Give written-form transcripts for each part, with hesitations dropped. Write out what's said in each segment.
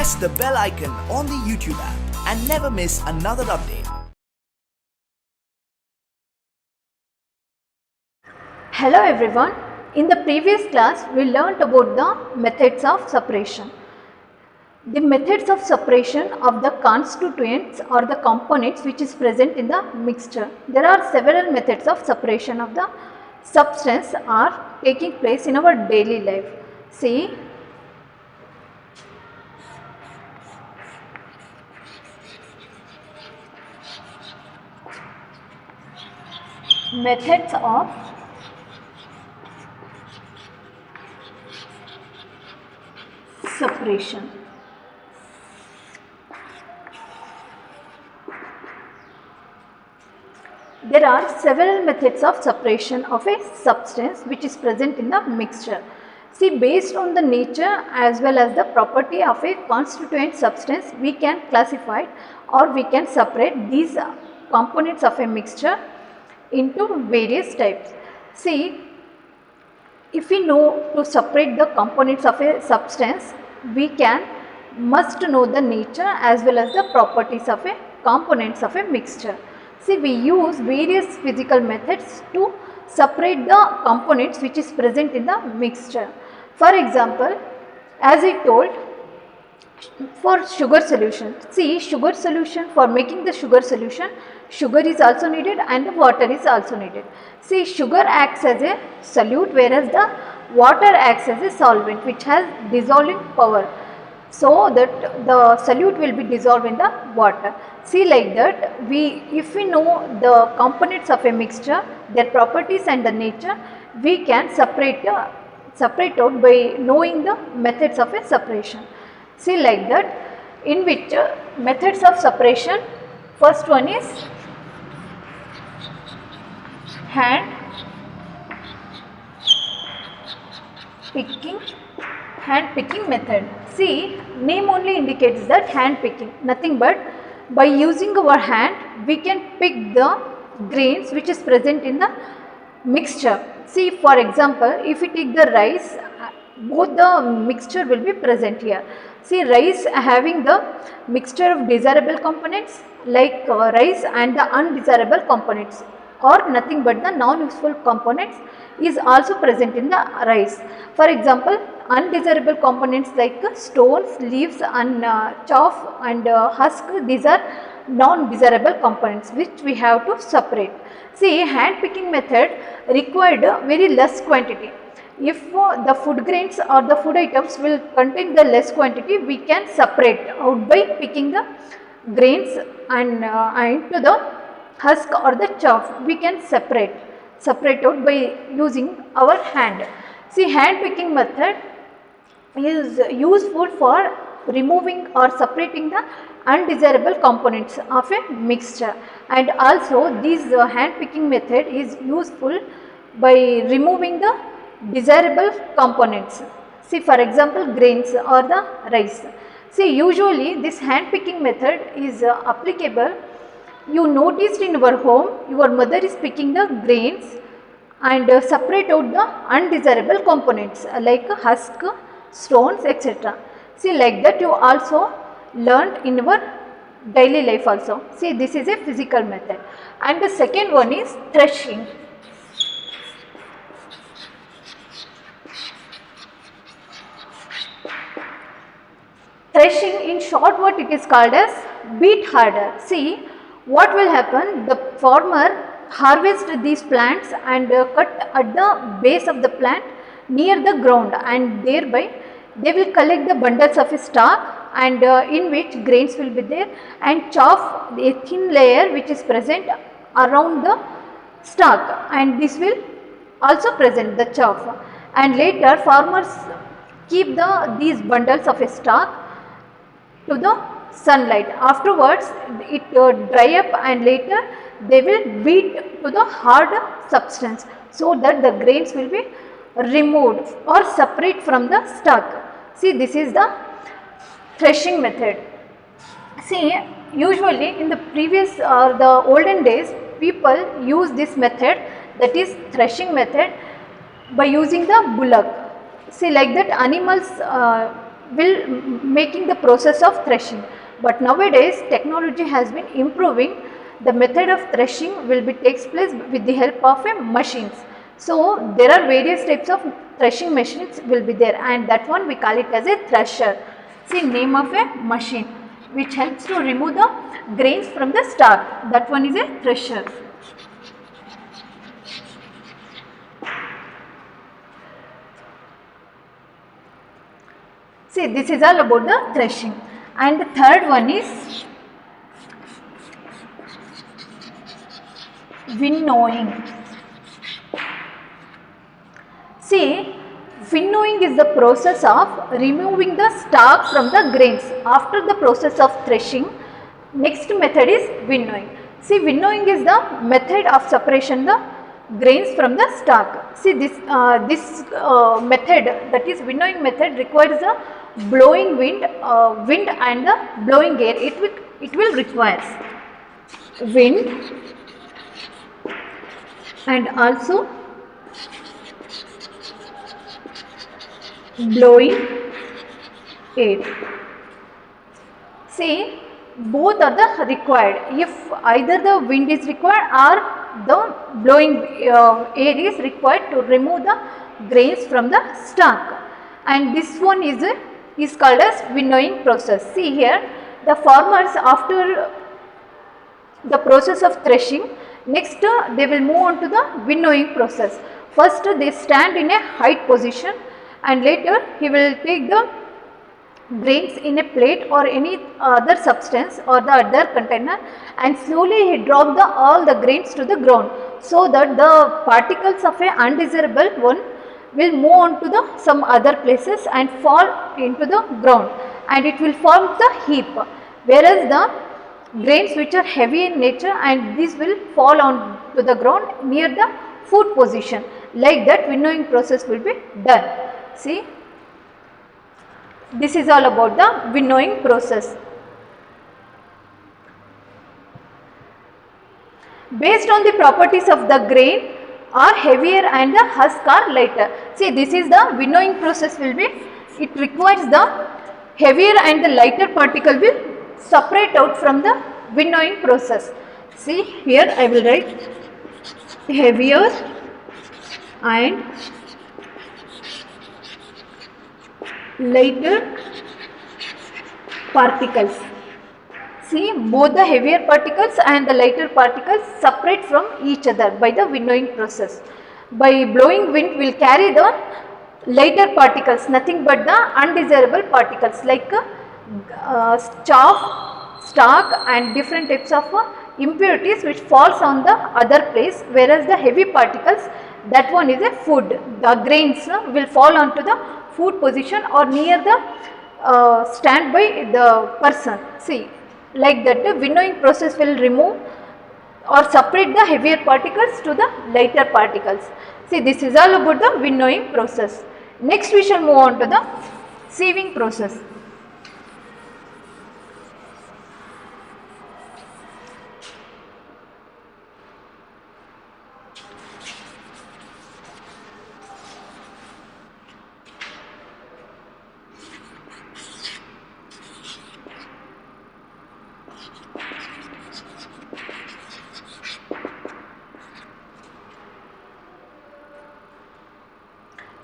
press the bell icon on the YouTube app and never miss another update. Hello everyone. In the previous class, we learnt about the methods of separation. The methods of separation of the constituents or the components which is present in the mixture. There are several methods of separation of the substance are taking place in our daily life. See, methods of separation. There are several methods of separation of a substance which is present in the mixture. See, based on the nature as well as the property of a constituent substance, we can classify or we can separate these components of a mixture into various types. See, if we know to separate the components of a substance, we must know the nature as well as the properties of a components of a mixture. See, we use various physical methods to separate the components which is present in the mixture. For example, as I told, for sugar solution, see, sugar solution, for making the sugar solution, sugar is also needed and water is also needed. See, sugar acts as a solute, whereas the water acts as a solvent which has dissolving power, so that the solute will be dissolved in the water. See, like that, if we know the components of a mixture, their properties and the nature, we can separate out by knowing the methods of a separation. See, like that, in which methods of separation, first one is hand picking method. See, name only indicates that hand picking, nothing but by using our hand we can pick the grains which is present in the mixture. See, for example, if we take the rice, both the mixture will be present here. See, rice having the mixture of desirable components like rice and the undesirable components, or nothing but the non-useful components is also present in the rice. For example, undesirable components like stones, leaves and chaff and husk, these are non-desirable components which we have to separate. See, hand picking method required very less quantity. If the food grains or the food items will contain the less quantity, we can separate out by picking the grains and into the husk or the chaff. We can separate out by using our hand. See, hand picking method is useful for removing or separating the undesirable components of a mixture, and also this hand picking method is useful by removing the desirable components. See, for example, grains or the rice. See, usually this hand picking method is applicable. You noticed in your home, your mother is picking the grains and separate out the undesirable components like husk, stones, etc. See, like that you also learned in your daily life also. See, this is a physical method. And the second one is threshing. Threshing, in short word, it is called as beat harder. See, what will happen? The farmer harvests these plants and cut at the base of the plant near the ground, and thereby they will collect the bundles of a stalk, and in which grains will be there, and chaff, a thin layer which is present around the stalk, and this will also present the chaff, and later farmers keep these bundles of a stalk to the sunlight. Afterwards it dry up, and later they will beat to the hard substance so that the grains will be removed or separate from the stalk. See, this is the threshing method. See, usually in the previous or the olden days, people use this method, that is threshing method, by using the bullock. See, like that animals will making the process of threshing. But nowadays technology has been improving. The method of threshing will be takes place with the help of a machines. So there are various types of threshing machines will be there, and that one we call it as a thresher. See, name of a machine which helps to remove the grains from the stalk. That one is a thresher. See, this is all about the threshing. And the third one is winnowing. See, winnowing is the process of removing the stalk from the grains. After the process of threshing, next method is winnowing. See, winnowing is the method of separation the grains from the stalk. See, this method, that is winnowing method, requires a blowing wind and the blowing air. It will require wind and also blowing air. See, both are the required. If either the wind is required or the blowing air is required to remove the grains from the stalk. And this one is called as winnowing process. See here, the farmers after the process of threshing, next they will move on to the winnowing process. First they stand in a height position, and later he will take the grains in a plate or any other substance or the other container, and slowly he drop all the grains to the ground, so that the particles of a undesirable one will move on to the some other places and fall into the ground, and it will form the heap, whereas the grains which are heavy in nature and these will fall on to the ground near the food position. Like that winnowing process will be done. See, this is all about the winnowing process. Based on the properties of the grain are heavier and the husk are lighter. See, this is the winnowing process will be, it requires the heavier and the lighter particle will separate out from the winnowing process. See, here I will write heavier and lighter particles. See, both the heavier particles and the lighter particles separate from each other by the winnowing process. By blowing wind will carry the lighter particles, nothing but the undesirable particles like chaff, stalk and different types of impurities which falls on the other place, whereas the heavy particles, that one is a food. The grains will fall onto the food position or near the stand by the person. See, like that the winnowing process will remove or separate the heavier particles to the lighter particles. See, this is all about the winnowing process. Next we shall move on to the sieving process.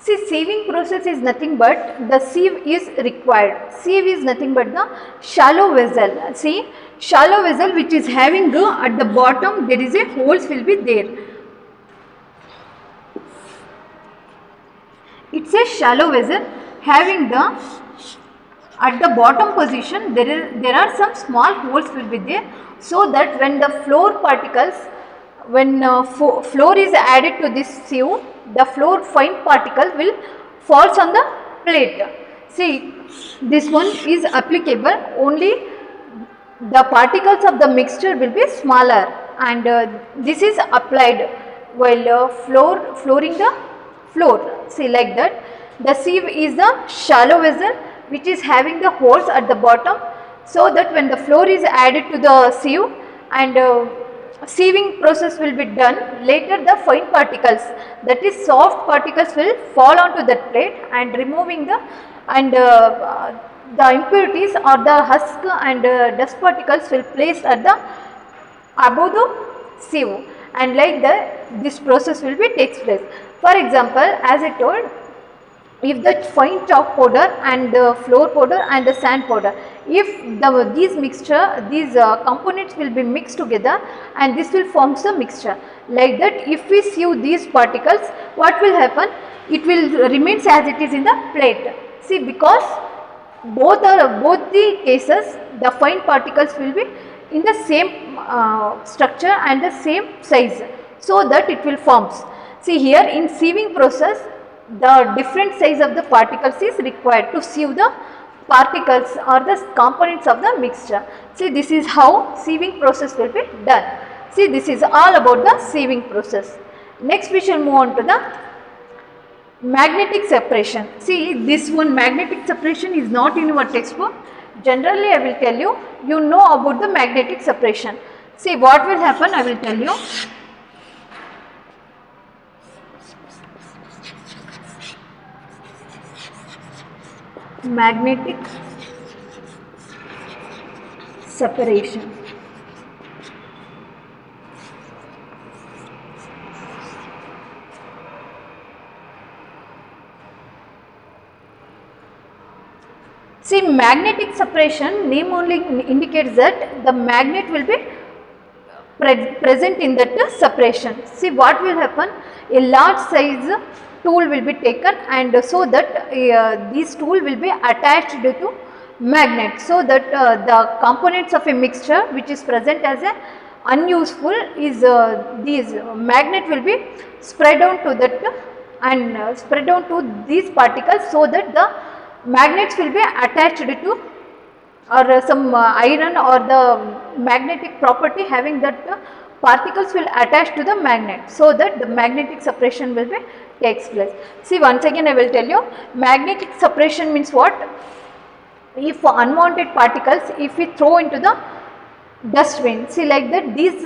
See, sieving process is nothing but the sieve is required. Sieve is nothing but the shallow vessel. See, shallow vessel which is having at the bottom there is a holes will be there. It's a shallow vessel having the at the bottom position there are some small holes will be there, so that when the floor particles, when floor is added to this sieve, the floor fine particle will falls on the plate. See, this one is applicable only the particles of the mixture will be smaller, and this is applied while flooring the floor. See, like that the sieve is the shallow vessel which is having the holes at the bottom, so that when the floor is added to the sieve and sieving process will be done. Later the fine particles, that is soft particles, will fall onto that plate and removing the impurities or the husk and dust particles will placed at the above the sieve, and like that this process will be takes place. For example, as I told, if the fine chalk powder and the flour powder and the sand powder, if these mixture, these components will be mixed together and this will forms the mixture. Like that, if we sieve these particles, what will happen? It will remains as it is in the plate. See, because both the cases, the fine particles will be in the same structure and the same size, so that it will forms. See, here in sieving process, the different size of the particles is required to sieve the particles or the components of the mixture. See, this is how sieving process will be done. See, this is all about the sieving process. Next we shall move on to the magnetic separation. See, this one magnetic separation is not in your textbook. Generally I will tell you, you know about the magnetic separation. See, what will happen, I will tell you. Magnetic separation. See, magnetic separation, name only indicates that the magnet will be present in that separation. See, what will happen? A large size tool will be taken, and so that this tool will be attached to magnet, so that the components of a mixture which is present as a unuseful is these magnet will be spread on to that and spread on to these particles, so that the magnets will be attached to or some iron or the magnetic property having that particles will attach to the magnet, so that the magnetic separation will be takes place. See, once again I will tell you, magnetic separation means what? If unwanted particles, if we throw into the dustbin, see, like that these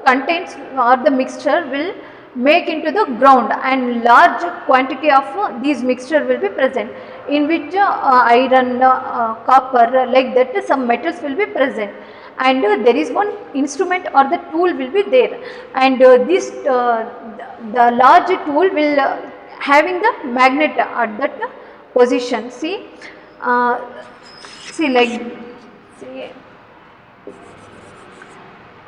contents or the mixture will make into the ground, and large quantity of these mixture will be present, in which iron, copper, like that some metals will be present, and there is one instrument or the tool will be there, and the large tool will having the magnet at that position. See, see, like, see,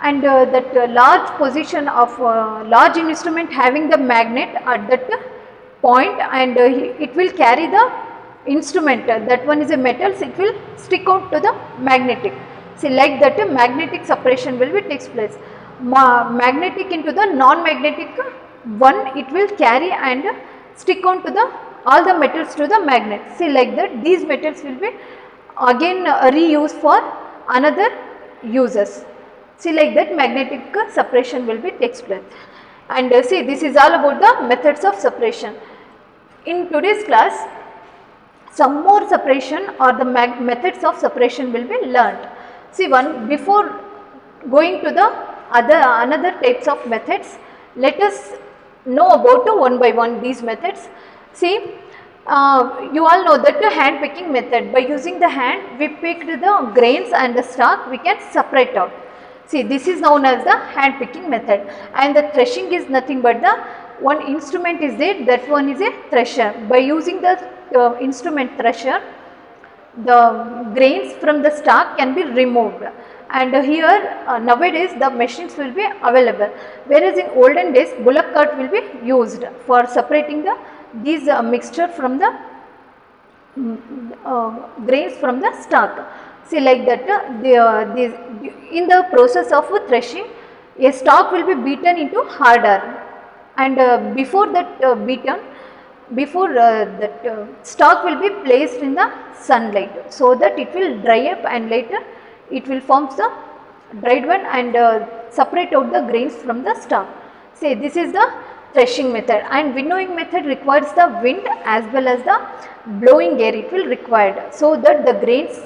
and that large position of large instrument having the magnet at that point, and it will carry the instrument, that one is a metals, it will stick out to the magnetic. See, like that magnetic separation will be takes place. Magnetic into the non-magnetic one, it will carry and stick on to the all the metals to the magnet. See, like that these metals will be again reused for another uses. See, like that magnetic separation will be takes place. And see, this is all about the methods of separation. In today's class, some more separation or the methods of separation will be learnt. See, before going to the another types of methods, let us know about one by one these methods. See, you all know that the hand picking method, by using the hand we picked the grains and the stalk, we can separate out. See, this is known as the hand picking method, and the threshing is nothing but the one instrument is there, that one is a thresher. By using the instrument thresher, the grains from the stalk can be removed, and here nowadays the machines will be available, whereas in olden days bullock cart will be used for separating these mixture from the grains from the stalk. See, like that in the process of threshing, a stalk will be beaten into harder, and before that stalk will be placed in the sunlight, so that it will dry up, and later it will form the dried one and separate out the grains from the stalk. See, this is the threshing method, and winnowing method requires the wind as well as the blowing air, it will required, so that the grains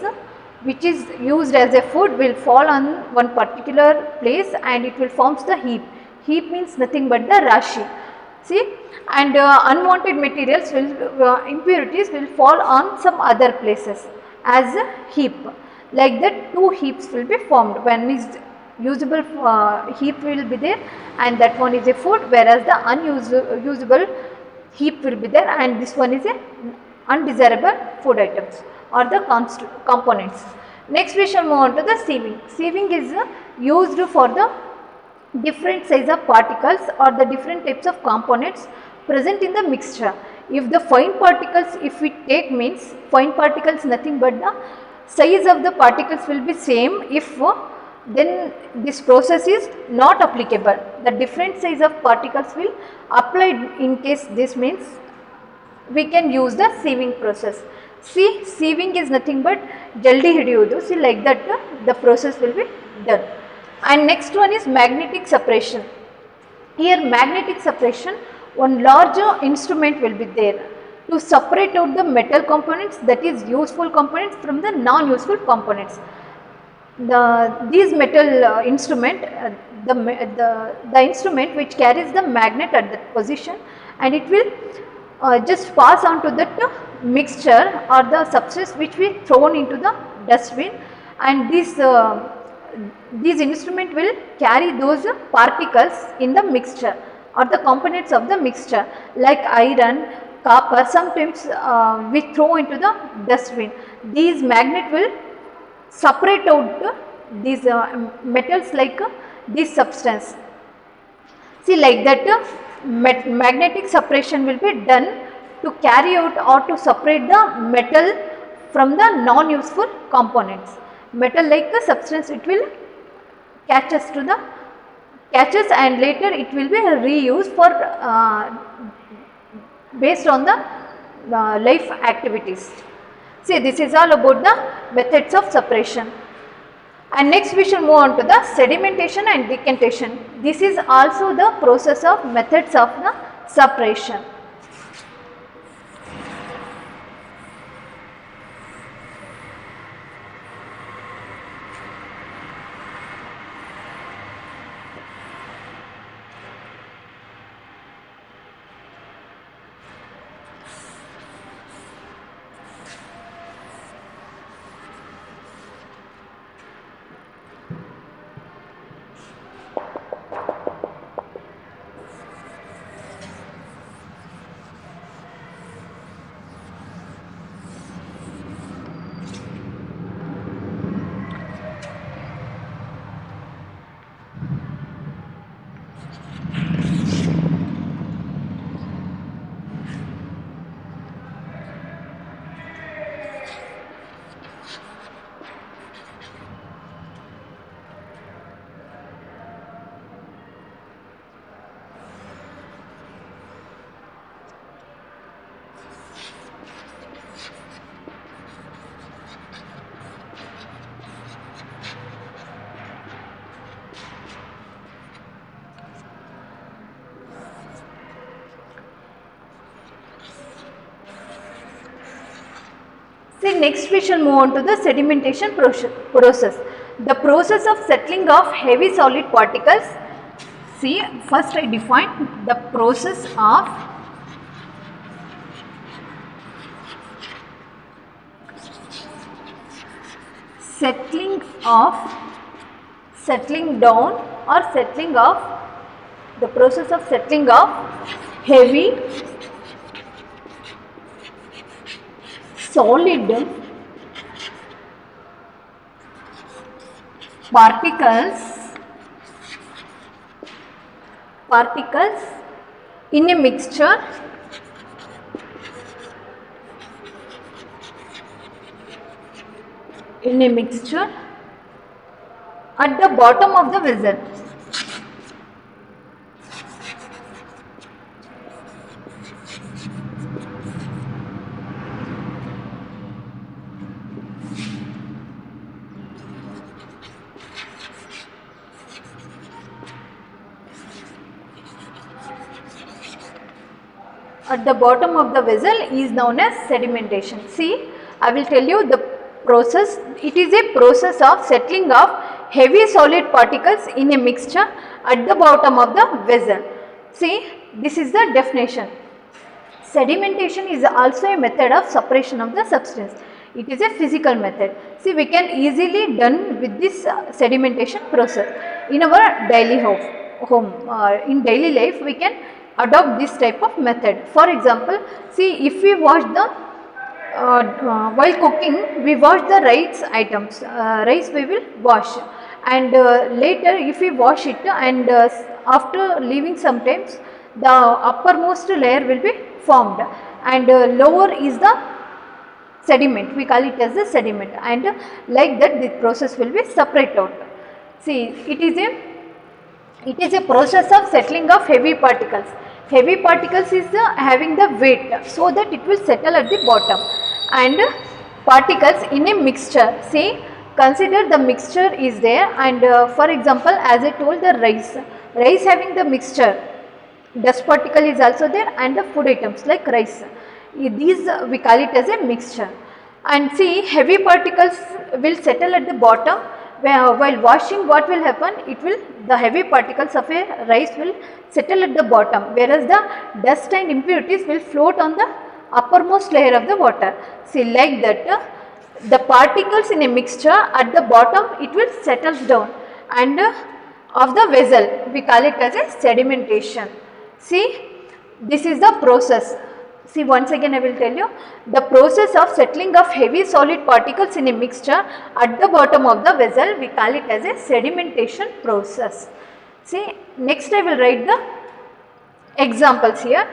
which is used as a food will fall on one particular place and it will forms the heap. Heap means nothing but the rashi. See, and unwanted materials will impurities will fall on some other places as a heap. Like that, two heaps will be formed. One is usable heap will be there, and that one is a food, whereas the unusable heap will be there, and this one is a undesirable food items or the components. Next we shall move on to the sieving. Sieving is used for the different size of particles or the different types of components present in the mixture. If the fine particles, if we take, means fine particles nothing but the size of the particles will be same, if then this process is not applicable. The different size of particles will apply in case this means we can use the sieving process. See, sieving is nothing but jaldi hidiyodu. See, like that the process will be done. And next one is magnetic separation. Here magnetic separation, one larger instrument will be there to separate out the metal components, that is useful components, from the non-useful components. These metal instrument, the instrument which carries the magnet at that position, and it will just pass on to that mixture or the substance which we thrown into the dustbin, and these instrument will carry those particles in the mixture or the components of the mixture, like iron, copper, sometimes we throw into the dustbin. These magnet will separate out these metals like this substance. See, like that magnetic separation will be done to carry out or to separate the metal from the non-useful components. Metal like the substance, it will catches and later it will be reused for based on the life activities. See, this is all about the methods of separation. And next we shall move on to the sedimentation and decantation. This is also the process of methods of the separation. See, next we shall move on to the sedimentation process. The process of settling of heavy solid particles. See, first I define the process of settling down or settling of, the process of settling of heavy solid particles in a mixture at the bottom of the vessel. At the bottom of the vessel is known as sedimentation. See, I will tell you the process. It is a process of settling of heavy solid particles in a mixture at the bottom of the vessel. See, this is the definition. Sedimentation is also a method of separation of the substance. It is a physical method. See, we can easily done with this sedimentation process in our daily home. In daily life, we can adopt this type of method. For example, see, if we wash the while cooking, we wash the rice items. Rice we will wash, and later if we wash it, and after leaving sometimes, the uppermost layer will be formed, and lower is the sediment. We call it as the sediment, and like that the process will be separate out. See, it is a process of settling of heavy particles. Heavy particles is having the weight, so that it will settle at the bottom, and particles in a mixture. See, consider the mixture is there, and for example, as I told, the rice having the mixture, dust particle is also there, and the food items like rice. These we call it as a mixture. And see, heavy particles will settle at the bottom. While washing, what will happen? The heavy particles of a rice will settle at the bottom, whereas the dust and impurities will float on the uppermost layer of the water. See, like that, the particles in a mixture at the bottom, it will settle down, and of the vessel we call it as a sedimentation. See, this is the process. See, once again I will tell you, the process of settling of heavy solid particles in a mixture at the bottom of the vessel, we call it as a sedimentation process. See, next I will write the examples here.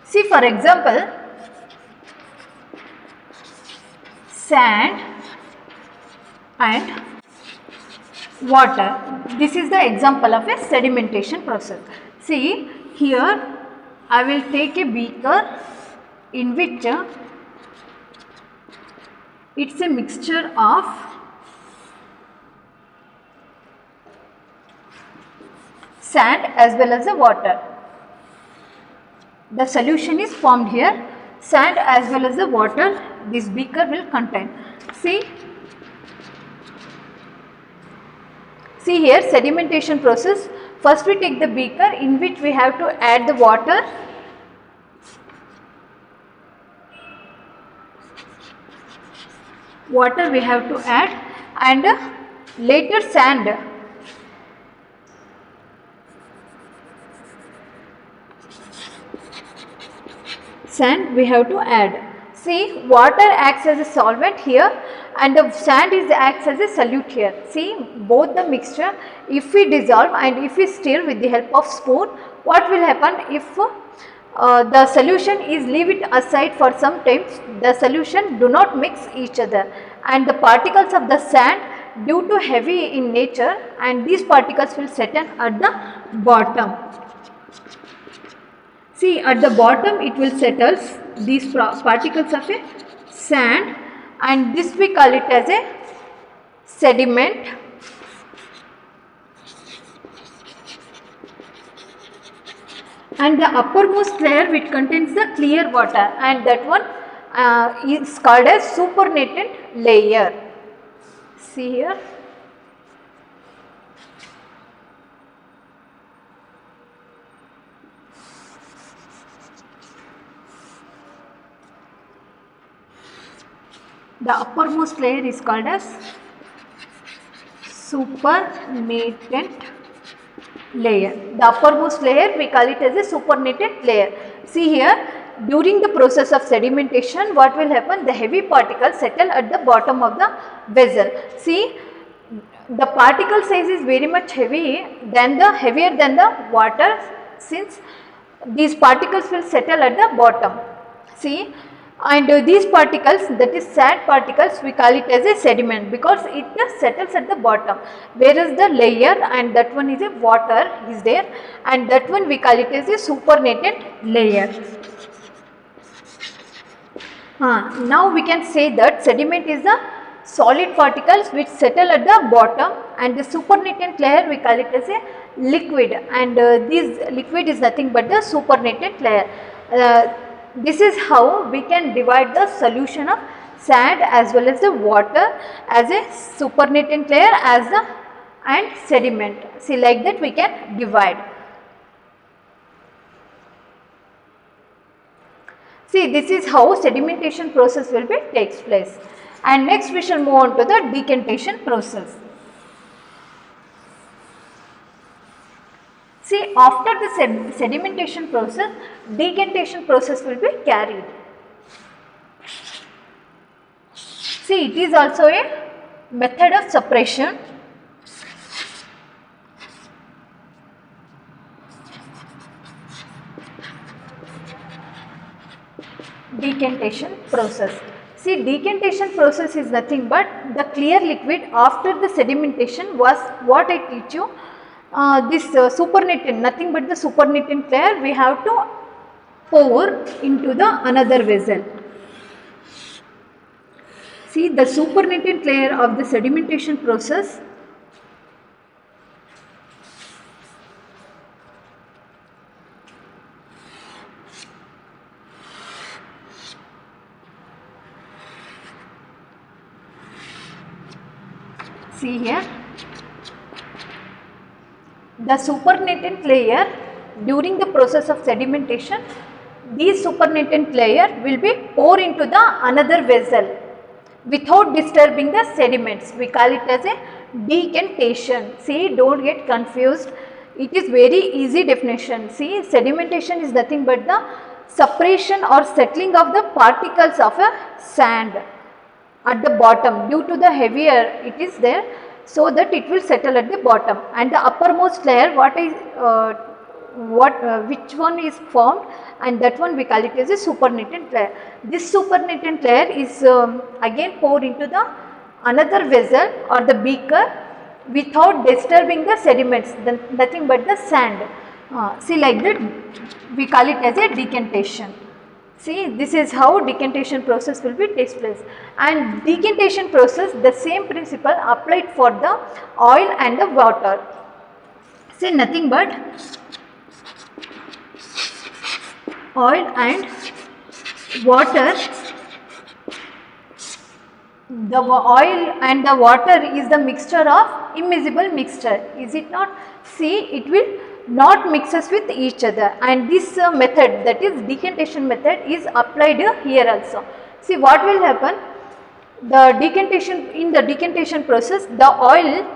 See, for example, sand and water. This is the example of a sedimentation process. See, here I will take a beaker in which it's a mixture of sand as well as the water. The solution is formed here. Sand as well as the water this beaker will contain. See here, sedimentation process. First we take the beaker in which we have to add the water. Water we have to add, and later sand. Sand we have to add. See, water acts as a solvent here, and the sand acts as a solute here. See, both the mixture, if we dissolve and if we stir with the help of spoon, what will happen? If the solution is leave it aside for some time, the solution do not mix each other, and the particles of the sand due to heavy in nature, and these particles will settle at the bottom. See, at the bottom it will settle these particles of a sand, and this we call it as a sediment. And the uppermost layer which contains the clear water, and that one is called as supernatant layer. See here. The uppermost layer is called as supernatant layer. The uppermost layer we call it as a supernatant layer. See here, during the process of sedimentation, what will happen? The heavy particles settle at the bottom of the vessel. See, the particle size is very much heavier than the water, since these particles will settle at the bottom. See, and these particles, that is sand particles, we call it as a sediment because it just settles at the bottom, whereas the layer and that one is a water is there, and that one we call it as a supernatant layer. Now we can say that sediment is the solid particles which settle at the bottom, and the supernatant layer we call it as a liquid, and this liquid is nothing but the supernatant layer. This is how we can divide the solution of sand as well as the water as a supernatant layer as the and sediment. See, like that we can divide. See, this is how sedimentation process will be takes place. And next we shall move on to the decantation process. See, after the sedimentation process, decantation process will be carried. See, it is also a method of separation. Decantation process. See, decantation process is nothing but the clear liquid after the sedimentation was what I teach you. This supernatant, nothing but the supernatant layer we have to pour into the another vessel. See, the supernatant layer of the sedimentation process see here, the supernatant layer during the process of sedimentation, these supernatant layer will be poured into the another vessel without disturbing the sediments. We call it as a decantation. See, don't get confused. It is very easy definition. See, sedimentation is nothing but the separation or settling of the particles of a sand at the bottom due to the heavier it is there, so that it will settle at the bottom, and the uppermost layer which one is formed, and that one we call it as a supernatant layer. This supernatant layer is again poured into the another vessel or the beaker without disturbing the sediments, nothing but the sand. See, like that we call it as a decantation. See, this is how decantation process will be takes place. And decantation process, the same principle applied for the oil and the water. See, nothing but oil and water. The oil and the water is the mixture of immiscible mixture, is it not? See, it will not mixes with each other, and this method, that is decantation method, is applied here also. See, what will happen, the decantation, in the decantation process, the oil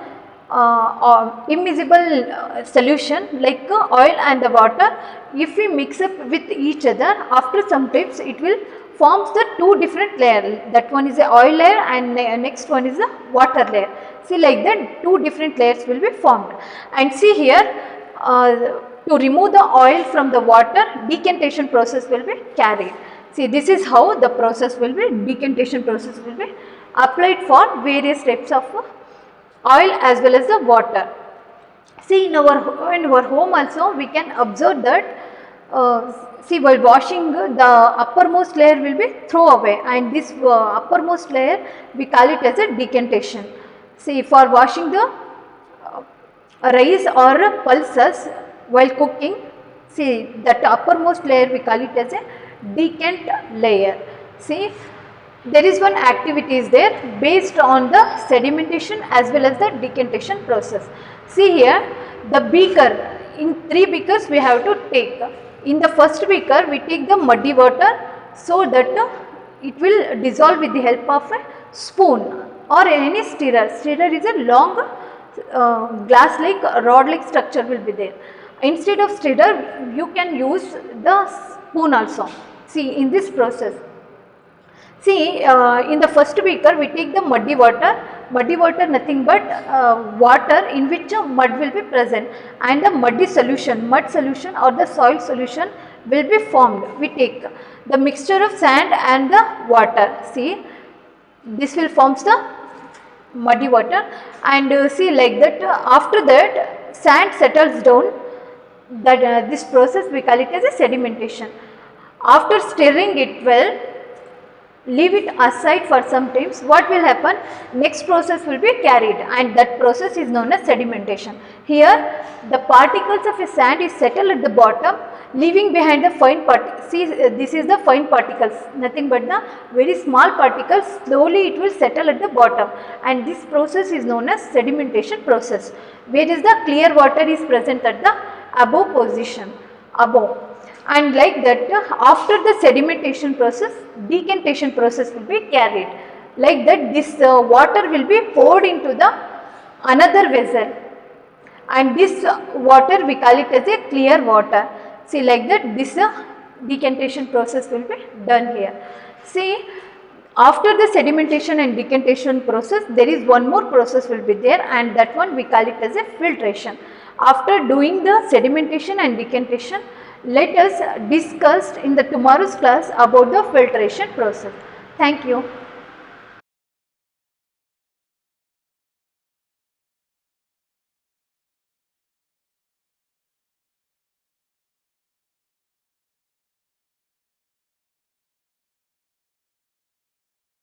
immiscible solution like oil and the water, if we mix up with each other, after some times it will forms the two different layer, that one is the oil layer and next one is the water layer. See, like that two different layers will be formed. And see here, to remove the oil from the water, decantation process will be carried. See, this is how the process will be, decantation process will be applied for various types of oil as well as the water. See, in our home also we can observe that, see, while washing, the uppermost layer will be thrown away, and this uppermost layer we call it as a decantation. See, for washing the rice or pulses while cooking, see, that uppermost layer we call it as a decant layer. See, there is one activity is there based on the sedimentation as well as the decantation process. See here, the beaker, in 3 beakers we have to take. In the first beaker we take the muddy water so that it will dissolve with the help of a spoon or any stirrer. Stirrer is a long glass like rod like structure will be there. Instead of stirrer you can use the spoon also. See, in this process, see, in the first beaker we take the muddy water nothing but water in which mud will be present, and the muddy solution, mud solution or the soil solution will be formed. We take the mixture of sand and the water. See, this will forms the muddy water, and see like that. After that, sand settles down. That this process we call it as a sedimentation. After stirring it well, leave it aside for some times. What will happen? Next process will be carried, and that process is known as sedimentation. Here the particles of a sand is settled at the bottom, leaving behind the fine particles. See, this is the fine particles, nothing but the very small particles. Slowly it will settle at the bottom, and this process is known as sedimentation process. Where is the clear water is present at the above position, above. And like that, after the sedimentation process, decantation process will be carried. Like that, this water will be poured into the another vessel, and this water we call it as a clear water. See, like that, this decantation process will be done here. See, after the sedimentation and decantation process, there is one more process will be there, and that one we call it as a filtration. After doing the sedimentation and decantation, let us discuss in the tomorrow's class about the filtration process. Thank you.